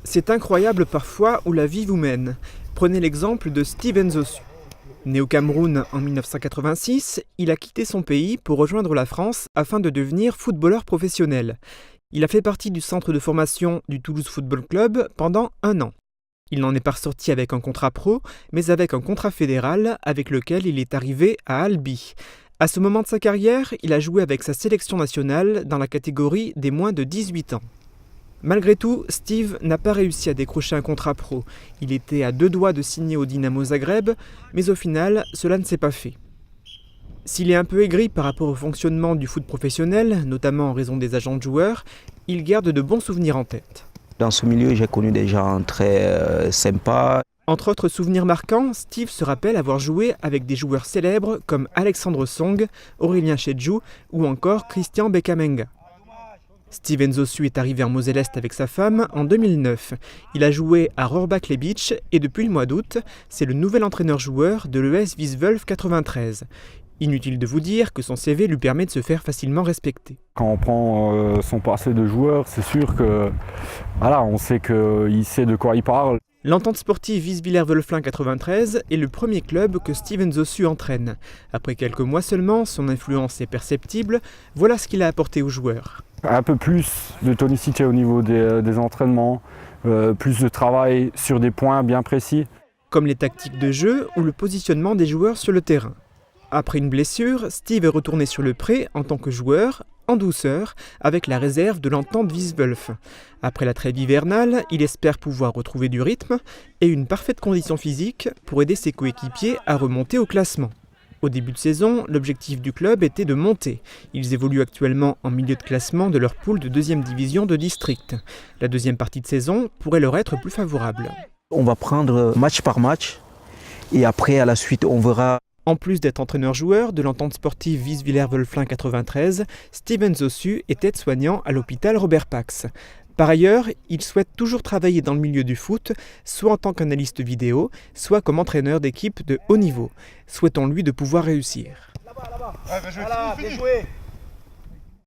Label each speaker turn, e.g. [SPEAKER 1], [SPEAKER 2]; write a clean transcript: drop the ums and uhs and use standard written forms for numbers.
[SPEAKER 1] C'est incroyable parfois où la vie vous mène. Prenez l'exemple de Steve Nzosu. Né au Cameroun en 1986, il a quitté son pays pour rejoindre la France afin de devenir footballeur professionnel. Il a fait partie du centre de formation du Toulouse Football Club pendant 1 an. Il n'en est pas ressorti avec un contrat pro, mais avec un contrat fédéral avec lequel il est arrivé à Albi. À ce moment de sa carrière, il a joué avec sa sélection nationale dans la catégorie des moins de 18 ans. Malgré tout, Steve n'a pas réussi à décrocher un contrat pro. Il était à 2 doigts de signer au Dynamo Zagreb, mais au final, cela ne s'est pas fait. S'il est un peu aigri par rapport au fonctionnement du foot professionnel, notamment en raison des agents de joueurs, il garde de bons souvenirs en tête.
[SPEAKER 2] Dans ce milieu, j'ai connu des gens très sympas.
[SPEAKER 1] Entre autres souvenirs marquants, Steve se rappelle avoir joué avec des joueurs célèbres comme Alexandre Song, Aurélien Chedjou ou encore Christian Bekamenga. Steve Nzosu est arrivé en Moselle-Est avec sa femme en 2009. Il a joué à Rohrbach-les-Beach et depuis le mois d'août, c'est le nouvel entraîneur-joueur de l'ES Wieswolf 93. Inutile de vous dire que son CV lui permet de se faire facilement respecter.
[SPEAKER 3] Quand on prend son passé de joueur, c'est sûr que on sait qu'il sait de quoi il parle.
[SPEAKER 1] L'entente sportive Wieswiller-Wölflin 93 est le premier club que Steve Nzosu entraîne. Après quelques mois seulement, son influence est perceptible. Voilà ce qu'il a apporté aux joueurs.
[SPEAKER 3] Un peu plus de tonicité au niveau des entraînements, plus de travail sur des points bien précis.
[SPEAKER 1] Comme les tactiques de jeu ou le positionnement des joueurs sur le terrain. Après une blessure, Steve est retourné sur le pré en tant que joueur, en douceur, avec la réserve de l'entente Wieswolf. Après la trêve hivernale, il espère pouvoir retrouver du rythme et une parfaite condition physique pour aider ses coéquipiers à remonter au classement. Au début de saison, l'objectif du club était de monter. Ils évoluent actuellement en milieu de classement de leur poule de 2e division de district. La deuxième partie de saison pourrait leur être plus favorable.
[SPEAKER 2] On va prendre match par match et après à la suite on verra.
[SPEAKER 1] En plus d'être entraîneur-joueur de l'entente sportive Wieswiller-Wölflin 93, Steve Nzosu est aide-soignant à l'hôpital Robert Pax. Par ailleurs, il souhaite toujours travailler dans le milieu du foot, soit en tant qu'analyste vidéo, soit comme entraîneur d'équipe de haut niveau. Souhaitons-lui de pouvoir réussir.
[SPEAKER 4] Là-bas. Ouais, bien joué.